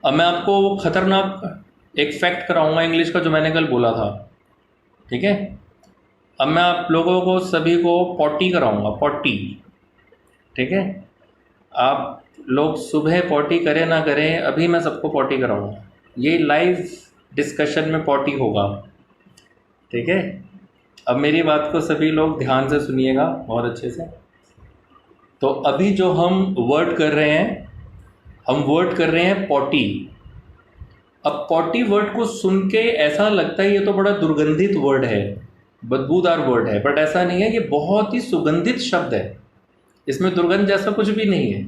अब मैं आपको खतरनाक एक फैक्ट कराऊंगा इंग्लिश का जो मैंने कल बोला था, ठीक है। अब मैं आप लोगों को सभी को पॉटी कराऊंगा, पॉटी, ठीक है। आप लोग सुबह पॉटी करें ना करें, अभी मैं सबको पॉटी कराऊंगा। ये लाइव डिस्कशन में पॉटी होगा, ठीक है। अब मेरी बात को सभी लोग ध्यान से सुनिएगा बहुत अच्छे से। तो अभी जो हम वर्ड कर रहे हैं, हम वर्ड कर रहे हैं पॉटी। अब पॉटी वर्ड को सुन के ऐसा लगता है ये तो बड़ा दुर्गंधित वर्ड है, बदबूदार वर्ड है, बट ऐसा नहीं है। ये बहुत ही सुगंधित शब्द है, इसमें दुर्गंध जैसा कुछ भी नहीं है।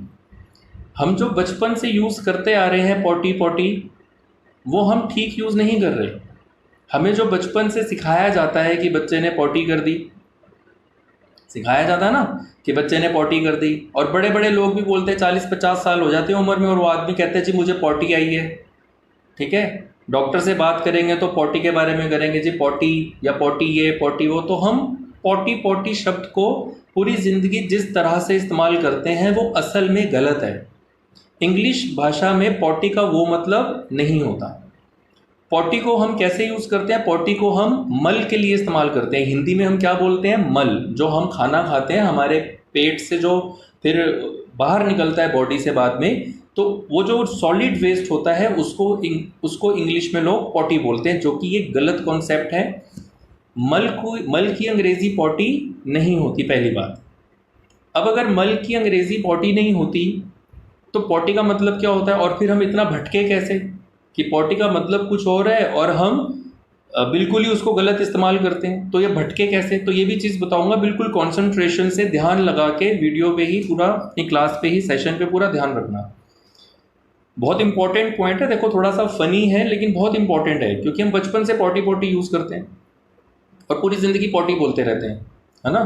हम जो बचपन से यूज़ करते आ रहे हैं पॉटी पॉटी, वो हम ठीक यूज़ नहीं कर रहे। हमें जो बचपन से सिखाया जाता है कि बच्चे ने पॉटी कर दी, सिखाया जाता है ना कि बच्चे ने पॉटी कर दी। और बड़े बड़े लोग भी बोलते हैं, 40-50 साल हो जाते हैं उम्र में, और वो आदमी कहते हैं जी मुझे पॉटी आई है, ठीक है। डॉक्टर से बात करेंगे तो पॉटी के बारे में करेंगे, जी पॉटी या पॉटी ये पॉटी वो। तो हम पॉटी पॉटी शब्द को पूरी ज़िंदगी जिस तरह से इस्तेमाल करते हैं वो असल में गलत है। इंग्लिश भाषा में पॉटी का वो मतलब नहीं होता। पॉटी को हम कैसे यूज़ करते हैं? पॉटी को हम मल के लिए इस्तेमाल करते हैं। हिंदी में हम क्या बोलते हैं? मल। जो हम खाना खाते हैं हमारे पेट से, जो फिर बाहर निकलता है बॉडी से बाद में, तो वो जो सॉलिड वेस्ट होता है उसको इंग्लिश में लोग पॉटी बोलते हैं, जो कि ये गलत कॉन्सेप्ट है। मल की अंग्रेज़ी पॉटी नहीं होती, पहली बात। अब अगर मल की अंग्रेज़ी पॉटी नहीं होती तो पॉटी का मतलब क्या होता है? और फिर हम इतना भटके कैसे कि पॉटी का मतलब कुछ और है और हम बिल्कुल ही उसको गलत इस्तेमाल करते हैं। तो ये भटके कैसे? तो ये भी चीज़ बताऊंगा, बिल्कुल कंसंट्रेशन से ध्यान लगा के वीडियो पे ही पूरा, अपनी क्लास पे ही, सेशन पे पूरा ध्यान रखना। बहुत इंपॉर्टेंट पॉइंट है। देखो थोड़ा सा फनी है लेकिन बहुत इंपॉर्टेंट है, क्योंकि हम बचपन से पॉटी पॉटी यूज़ करते हैं और पूरी ज़िंदगी पॉटी बोलते रहते हैं, है ना।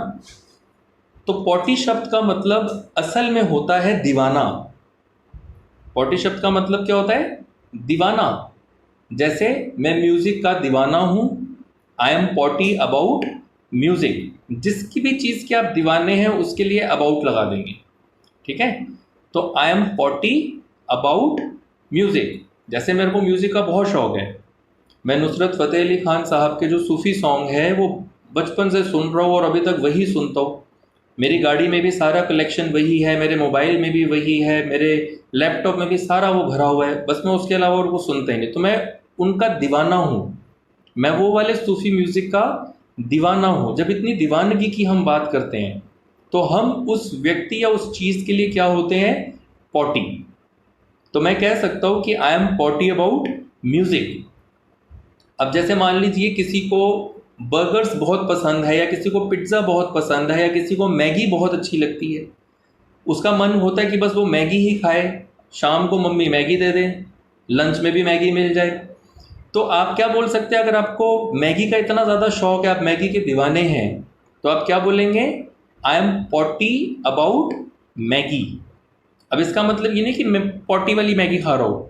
तो पॉटी शब्द का मतलब असल में होता है दीवाना। पॉटी शब्द का मतलब क्या होता है? दीवाना। जैसे मैं म्यूजिक का दीवाना हूँ, आई एम पॉटी अबाउट म्यूजिक। जिसकी भी चीज़ के आप दीवाने हैं उसके लिए अबाउट लगा देंगे, ठीक है। तो आई एम पॉटी अबाउट म्यूजिक। जैसे मेरे को म्यूजिक का बहुत शौक है, मैं नुसरत फ़तेह अली खान साहब के जो सूफ़ी सॉन्ग है वो बचपन से सुन रहा हूँ और अभी तक वही सुनता हूँ। मेरी गाड़ी में भी सारा कलेक्शन वही है, मेरे मोबाइल में भी वही है, मेरे लैपटॉप में भी सारा वो भरा हुआ है, बस मैं उसके अलावा उनको सुनता ही नहीं। तो मैं उनका दीवाना हूँ, मैं वो वाले सूफ़ी म्यूज़िक का दीवाना हूँ। जब इतनी दीवानगी की हम बात करते हैं तो हम उस व्यक्ति या उस चीज़ के लिए क्या होते हैं? पॉटी। तो मैं कह सकता हूँ कि I am potty about music. अब जैसे मान लीजिए किसी को बर्गर्स बहुत पसंद है, या किसी को पिज्ज़ा बहुत पसंद है, या किसी को मैगी बहुत अच्छी लगती है। उसका मन होता है कि बस वो मैगी ही खाए, शाम को मम्मी मैगी दे दें, लंच में भी मैगी मिल जाए। तो आप क्या बोल सकते हैं? अगर आपको मैगी का इतना ज़्यादा शौक है, आप मैगी के दीवाने हैं, तो आप क्या बोलेंगे? आई एम पॉटी अबाउट मैगी। अब इसका मतलब ये नहीं कि मैं पॉटी वाली मैगी खा रहा हूँ,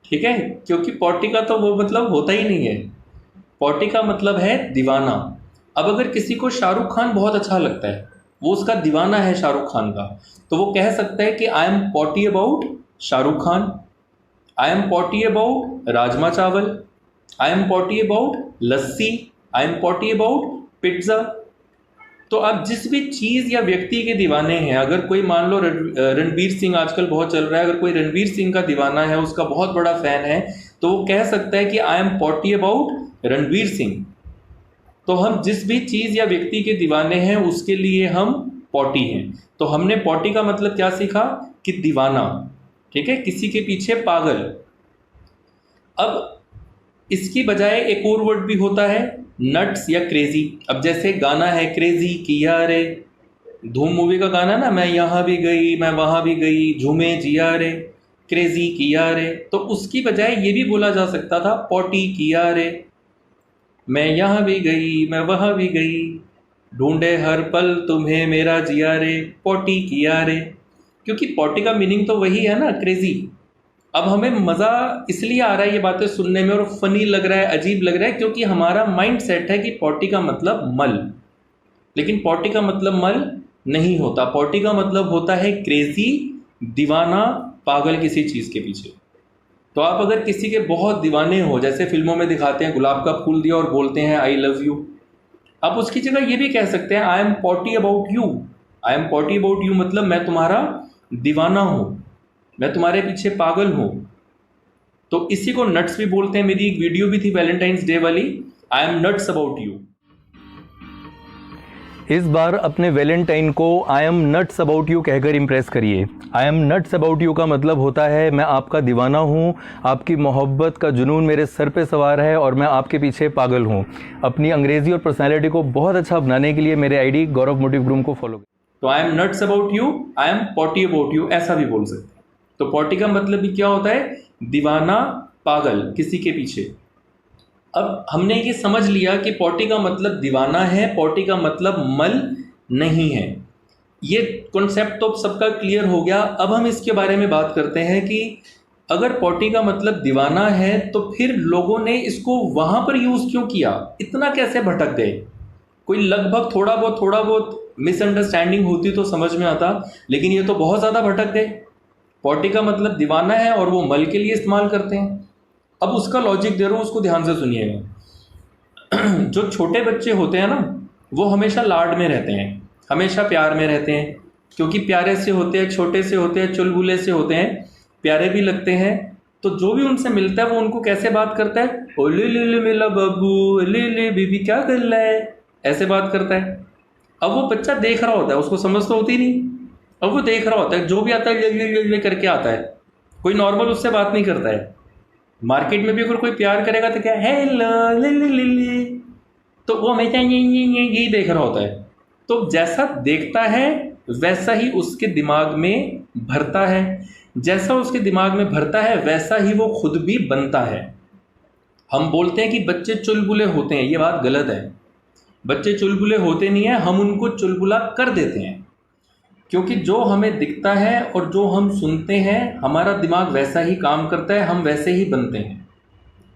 ठीक है, क्योंकि पॉटी का तो वो मतलब होता ही नहीं है। पॉटी का मतलब है दीवाना। अब अगर किसी को शाहरुख खान बहुत अच्छा लगता है, वो उसका दीवाना है शाहरुख खान का, तो वो कह सकता है कि I am potty about Shahrukh Khan, I am potty about rajma chawal, I am potty about lassi, I am potty about pizza. तो आप जिस भी चीज़ या व्यक्ति के दीवाने हैं, अगर कोई मान लो रणवीर सिंह आजकल बहुत चल रहा है, अगर कोई रणवीर सिंह का दीवाना है, उसका बहुत बड़ा फ़ैन है, तो वो कह सकता है कि I am potty about Ranveer Singh. तो हम जिस भी चीज़ या व्यक्ति के दीवाने हैं उसके लिए हम पॉटी हैं। तो हमने पॉटी का मतलब क्या सीखा? कि दीवाना, ठीक है, किसी के पीछे पागल। अब इसकी बजाय एक और वर्ड भी होता है, नट्स या क्रेजी। अब जैसे गाना है क्रेजी किया रे, धूम मूवी का गाना ना, मैं यहाँ भी गई मैं वहाँ भी गई झूमे जिया रे, क्रेजी किया रे। तो उसकी बजाय ये भी बोला जा सकता था पॉटी किया रे, मैं यहाँ भी गई मैं वहाँ भी गई, ढूंढे हर पल तुम्हें मेरा जिया रे, पॉटी किया रे। क्योंकि पॉटी का मीनिंग तो वही है ना, क्रेजी। अब हमें मज़ा इसलिए आ रहा है ये बातें सुनने में और फनी लग रहा है, अजीब लग रहा है, क्योंकि हमारा माइंड सेट है कि पॉटी का मतलब मल। लेकिन पॉटी का मतलब मल नहीं होता। पॉटी का मतलब होता है क्रेजी, दीवाना, पागल किसी चीज़ के पीछे। तो आप अगर किसी के बहुत दीवाने हो, जैसे फिल्मों में दिखाते हैं गुलाब का फूल दिया और बोलते हैं आई लव यू, आप उसकी जगह ये भी कह सकते हैं आई am potty about you. I am potty about you मतलब मैं तुम्हारा दीवाना हूँ, मैं तुम्हारे पीछे पागल हूँ। तो इसी को नट्स भी बोलते हैं। मेरी एक वीडियो भी थी वैलेंटाइंस डे वाली, I am nuts about you. इस बार अपने वैलेंटाइन को I am nuts about you कहकर इम्प्रेस करिए। I am nuts about you का मतलब होता है मैं आपका दीवाना हूँ, आपकी मोहब्बत का जुनून मेरे सर पे सवार है और मैं आपके पीछे पागल हूँ। अपनी अंग्रेजी और पर्सनैलिटी को बहुत अच्छा बनाने के लिए मेरे आईडी गौरव मोटिव ग्रूम को फॉलो करें। तो I am nuts about you, I am potty about you, ऐसा भी बोल सकते हैं। तो पॉटी का मतलब भी क्या होता है? दीवाना, पागल, किसी के पीछे। अब हमने ये समझ लिया कि पॉटी का मतलब दीवाना है, पॉटी का मतलब मल नहीं है। ये कॉन्सेप्ट तो सबका क्लियर हो गया। अब हम इसके बारे में बात करते हैं कि अगर पॉटी का मतलब दीवाना है तो फिर लोगों ने इसको वहाँ पर यूज़ क्यों किया, इतना कैसे भटक गए? कोई लगभग थोड़ा बहुत मिसअंडरस्टैंडिंग होती तो समझ में आता, लेकिन ये तो बहुत ज़्यादा भटक गए। पॉटी का मतलब दीवाना है और वो मल के लिए इस्तेमाल करते हैं। अब उसका लॉजिक दे रहा हूँ, उसको ध्यान से सुनिएगा। जो छोटे बच्चे होते हैं ना, वो हमेशा लाड में रहते हैं, हमेशा प्यार में रहते हैं, क्योंकि प्यारे से होते हैं, छोटे से होते हैं, चुलबुले से होते हैं, प्यारे भी लगते हैं। तो जो भी उनसे मिलता है वो उनको कैसे बात करता है? ओ ले ले ले मेरा बाबू, ले ले बेबी क्या कर रहा है, ऐसे बात करता है। अब वो बच्चा देख रहा होता है, उसको समझ तो होती नहीं। अब वो देख रहा होता है, जो भी आता है ले ले ले ले करके आता है, कोई नॉर्मल उससे बात नहीं करता है। मार्केट में भी अगर कोई प्यार करेगा तो क्या हेलो ले ले ले ले, तो वो हमेशा ये देख रहा होता है। तो जैसा देखता है वैसा ही उसके दिमाग में भरता है, जैसा उसके दिमाग में भरता है वैसा ही वो खुद भी बनता है। हम बोलते हैं कि बच्चे चुलबुले होते हैं, ये बात गलत है। बच्चे चुलबुले होते नहीं है, हम उनको चुलबुला कर देते हैं, क्योंकि जो हमें दिखता है और जो हम सुनते हैं हमारा दिमाग वैसा ही काम करता है, हम वैसे ही बनते हैं।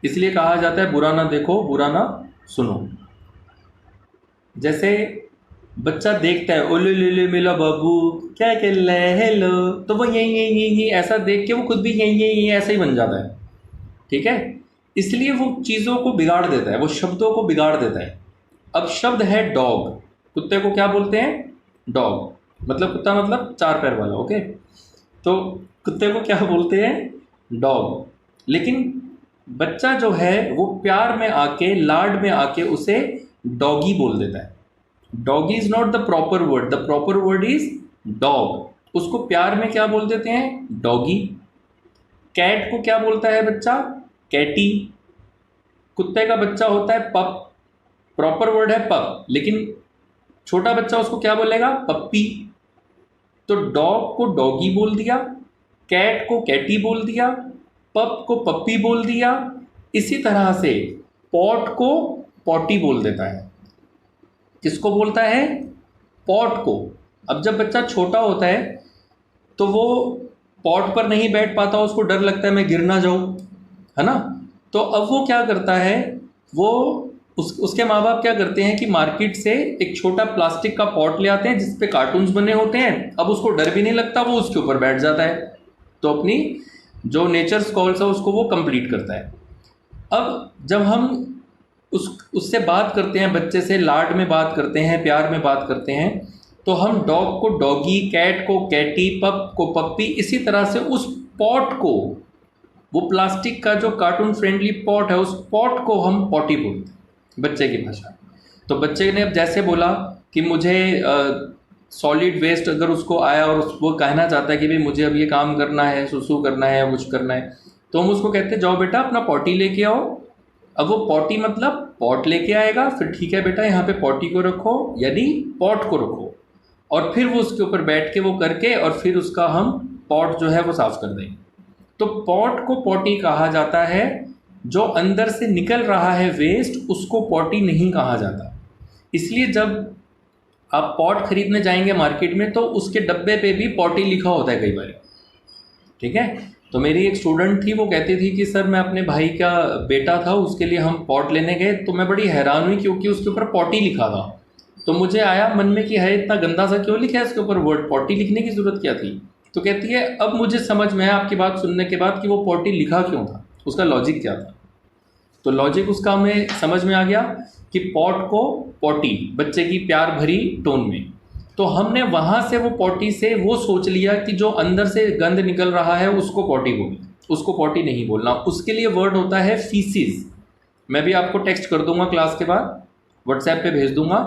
इसलिए कहा जाता है बुरा ना देखो बुरा ना सुनो। जैसे बच्चा देखता है ओले ले ले मेरा बाबू क्या कर रहा है हेलो, तो वो ये ऐसा देख के वो खुद भी ये ऐसा ही बन जाता है। ठीक है, इसलिए वो चीज़ों को बिगाड़ देता है, वो शब्दों को बिगाड़ देता है। अब शब्द है डॉग, कुत्ते को क्या बोलते हैं? डॉग, मतलब कुत्ता मतलब चार पैर वाला। ओके, तो कुत्ते को क्या बोलते हैं? डॉग। लेकिन बच्चा जो है वो प्यार में आके, लाड में आके उसे डॉगी बोल देता है। Doggy is not the proper word, the proper word is dog. उसको प्यार में क्या बोल देते हैं? डॉगी। कैट को क्या बोलता है बच्चा? कैटी। कुत्ते का बच्चा होता है पप, प्रॉपर वर्ड है पप, लेकिन छोटा बच्चा उसको क्या बोलेगा? पप्पी। तो डॉग को डॉगी बोल दिया, कैट को कैटी बोल दिया, पप को पप्पी बोल दिया। इसी तरह से पॉट को पॉटी बोल देता है। किसको बोलता है? पॉट को। अब जब बच्चा छोटा होता है तो वो पॉट पर नहीं बैठ पाता, उसको डर लगता है मैं गिर ना जाऊँ, है ना। तो अब वो क्या करता है, वो उसके माँ बाप क्या करते हैं कि मार्केट से एक छोटा प्लास्टिक का पॉट ले आते हैं जिस पे कार्टून्स बने होते हैं। अब उसको डर भी नहीं लगता, वो उसके ऊपर बैठ जाता है, तो अपनी जो नेचर कॉल्स है उसको वो कंप्लीट करता है। अब जब हम उससे बात करते हैं, बच्चे से लाड में बात करते हैं, प्यार में बात करते हैं, तो हम डॉग को डॉगी, कैट को कैटी, पप को पप्पी, इसी तरह से उस पॉट को, वो प्लास्टिक का जो कार्टून फ्रेंडली पॉट है, उस पॉट को हम पॉटी बोलते हैं बच्चे की भाषा। तो बच्चे ने अब जैसे बोला कि मुझे सॉलिड वेस्ट अगर उसको आया और वो कहना चाहता है कि भाई मुझे अब ये काम करना है, सुसु करना है, कुछ करना है, तो हम उसको कहते हैं जाओ बेटा अपना पॉटी लेके आओ। अब वो पॉटी मतलब पॉट लेके आएगा, फिर ठीक है बेटा यहाँ पे पॉटी को रखो, यानी पॉट को रखो, और फिर वो उसके ऊपर बैठ के वो करके, और फिर उसका हम पॉट जो है वो साफ कर देंगे। तो पॉट को पॉटी कहा जाता है। जो अंदर से निकल रहा है वेस्ट, उसको पॉटी नहीं कहा जाता। इसलिए जब आप पॉट खरीदने जाएंगे मार्केट में तो उसके डब्बे पे भी पॉटी लिखा होता है कई बार। ठीक है, तो मेरी एक स्टूडेंट थी, वो कहती थी कि सर मैं अपने भाई का बेटा था, उसके लिए हम पॉट लेने गए, तो मैं बड़ी हैरान हुई क्योंकि उसके ऊपर पॉटी लिखा था। तो मुझे आया मन में कि है इतना गंदा सा क्यों लिखा है इसके ऊपर वर्ड, पॉटी लिखने की ज़रूरत क्या थी। तो कहती है अब मुझे समझ में आया आपकी बात सुनने के बाद कि वो पॉटी लिखा क्यों था, उसका लॉजिक क्या था। तो लॉजिक उसका हमें समझ में आ गया कि पॉट को पॉटी, बच्चे की प्यार भरी टोन में। तो हमने वहाँ से वो पॉटी से वो सोच लिया कि जो अंदर से गंद निकल रहा है उसको पॉटी बोलना, उसको पॉटी नहीं बोलना। उसके लिए वर्ड होता है फीसिस। मैं भी आपको टेक्स्ट कर दूंगा क्लास के बाद, व्हाट्सएप पे भेज दूंगा।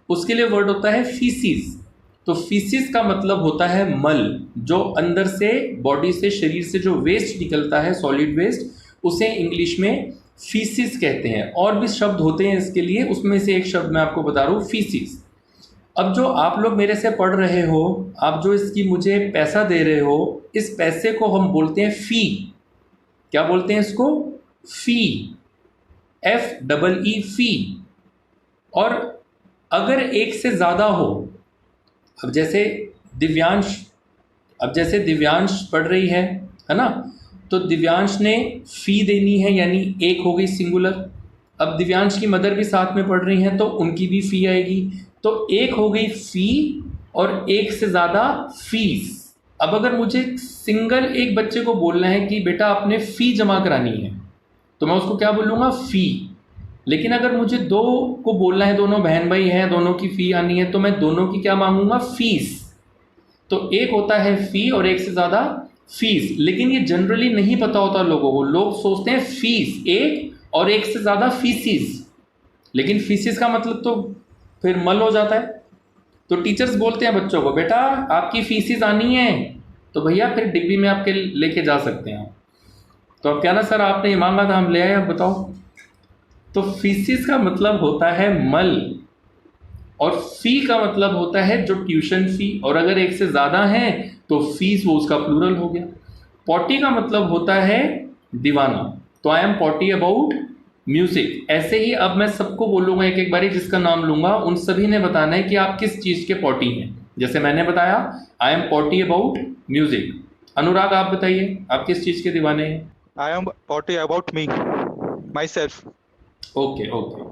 उसके लिए वर्ड होता है फीसिस। तो फीसिस का मतलब होता है मल, जो अंदर से बॉडी से, शरीर से जो वेस्ट निकलता है, सॉलिड वेस्ट, उसे इंग्लिश में फीसिस कहते हैं। और भी शब्द होते हैं इसके लिए, उसमें से एक शब्द मैं आपको बता रहा हूँ, फीसिस। अब जो आप लोग मेरे से पढ़ रहे हो, आप जो इसकी मुझे पैसा दे रहे हो, इस पैसे को हम बोलते हैं फ़ी। क्या बोलते हैं इसको? फ़ी, FEE, फ़ी। और अगर एक से ज़्यादा हो, अब जैसे दिव्यांश पढ़ रही है ना, तो दिव्यांश ने फ़ी देनी है, यानी एक हो गई सिंगुलर। अब दिव्यांश की मदर भी साथ में पढ़ रही हैं तो उनकी भी फ़ी आएगी। तो एक हो गई फ़ी और एक से ज़्यादा फीस। अब अगर मुझे सिंगल एक बच्चे को बोलना है कि बेटा आपने फ़ी जमा करानी है, तो मैं उसको क्या बोलूँगा? फ़ी। लेकिन अगर मुझे दो को बोलना है, दोनों बहन भाई हैं, दोनों की फ़ी आनी है, तो मैं दोनों की क्या मांगूंगा? फ़ीस। तो एक होता है फ़ी और एक से ज़्यादा फीस। लेकिन ये जनरली नहीं पता होता लोगों को, लोग सोचते हैं फीस एक और एक से ज़्यादा फीसिस, लेकिन फीसिस का मतलब तो फिर मल हो जाता है। तो टीचर्स बोलते हैं बच्चों को, बेटा आपकी फीसिस आनी है, तो भैया फिर डिब्बी में आपके लेके जा सकते हैं। तो अब क्या ना सर आपने ये मांगा था हम ले आए, अब बताओ। तो फीसिस का मतलब होता है मल, और फ़ी का मतलब होता है जो ट्यूशन फ़ी, और अगर एक से ज़्यादा है तो फीस, वो उसका प्लूरल हो गया। पॉटी का मतलब होता है दीवाना। तो आई एम पॉटी अबाउट म्यूज़िक। ऐसे ही अब मैं सबको बोलूँगा एक एक बारी, जिसका नाम लूँगा उन सभी ने बताना है कि आप किस चीज़ के पॉटी हैं। जैसे मैंने बताया I am potty about music. Anurag आप बताइए, आप किस चीज़ के दीवाने हैं? I am potty about me, myself. Okay okay,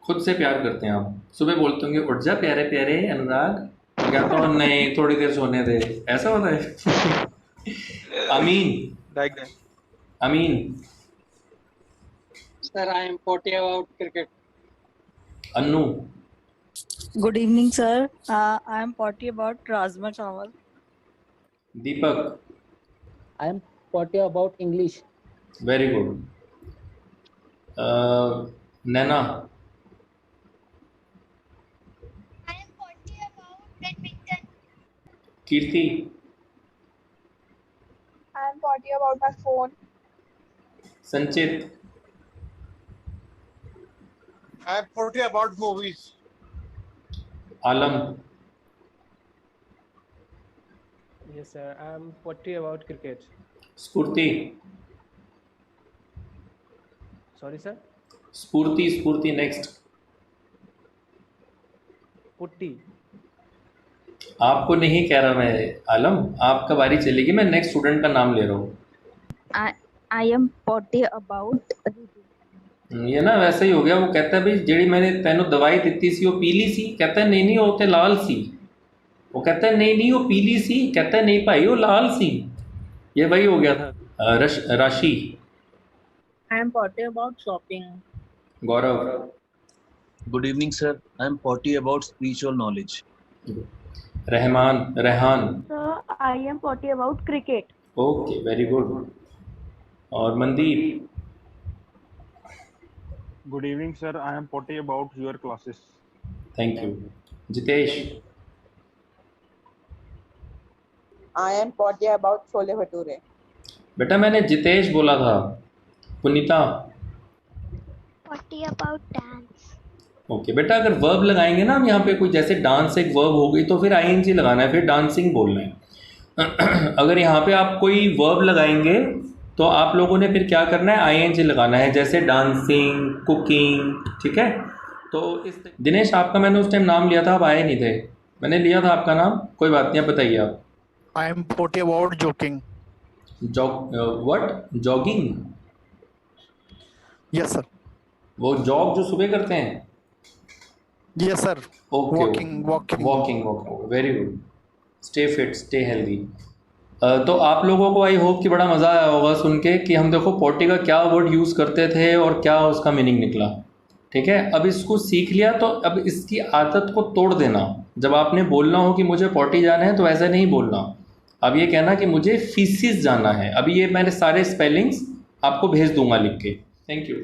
खुद से प्यार करते हैं आप। सुबह बोलते होंगे उठ जा प्यारे प्यारे अनुराग, तो कहता हूँ नहीं थोड़ी देर सोने दे, ऐसा होता है। Amin, Like that. Amin. Sir, I am potty about cricket. Annu, Good evening, sir. I am potty about Rajma Chawal. Deepak, I am potty about English. Very good. Naina, I am potty about badminton. Kirti, I am potty about my phone. संचित, I am potty about movies. Alam, Yes, sir. I'm potty about cricket. स्फूर्ति, Sorry, sir. स्फूर्ति next. Putty. आपको नहीं कह रहा मैं आलम, आपका बारी चलेगी, मैं नेक्स्ट स्टूडेंट का नाम ले रहा हूँ। I am potty about reading. ये ना वैसा ही हो गया, वो कहता है भाई जेड़ी मैंने तेनों दवाई दी सी वो पीली सी, कहता है नहीं वो ते लाल सी। वो कहता है नहीं वो पीली सी, कहता है नहीं भाई वो लाल सी। ये वही हो गया था। राशि, I am potty about shopping. Gaurav, Good evening, sir. I am potty about spiritual knowledge. Rehan, So I am potty about cricket. Okay very good. और Mandeep, Good evening, sir. I am potty about your classes. Thank you. Jitesh, I am potty about chole bhature. बेटा मैंने जितेश बोला था। पुनीता, Potty about dance. Okay बेटा अगर verb लगाएंगे ना हम यहाँ पे, कोई जैसे डांस एक वर्ब हो गई तो फिर आईएनजी लगाना है, फिर डांसिंग बोलना है। अगर यहाँ पे आप कोई वर्ब लगाएंगे तो आप लोगों ने फिर क्या करना है? आईएनजी लगाना है, जैसे डांसिंग, कुकिंग, ठीक है। तो इस दिनेश आपका मैंने उस टाइम नाम लिया था, आप आए नहीं थे, मैंने लिया था आपका नाम, कोई बात नहीं, आप बताइए आप। I am potty about joking. What? Jogging? Yes, sir. वो जॉग जो सुबह करते हैं? Yes, sir. Okay, Walking. Walking, very good. Stay fit, stay healthy. तो आप लोगों को आई होप कि बड़ा मज़ा आया होगा सुन के कि हम देखो पॉटी का क्या वर्ड यूज़ करते थे और क्या उसका मीनिंग निकला। ठीक है, अब इसको सीख लिया तो अब इसकी आदत को तोड़ देना। जब आपने बोलना हो कि मुझे पॉटी जाना है तो ऐसा नहीं बोलना, अब ये कहना कि मुझे फीसिस जाना है। अभी ये मैंने सारे स्पेलिंग्स आपको भेज दूंगा लिख के। Thank you.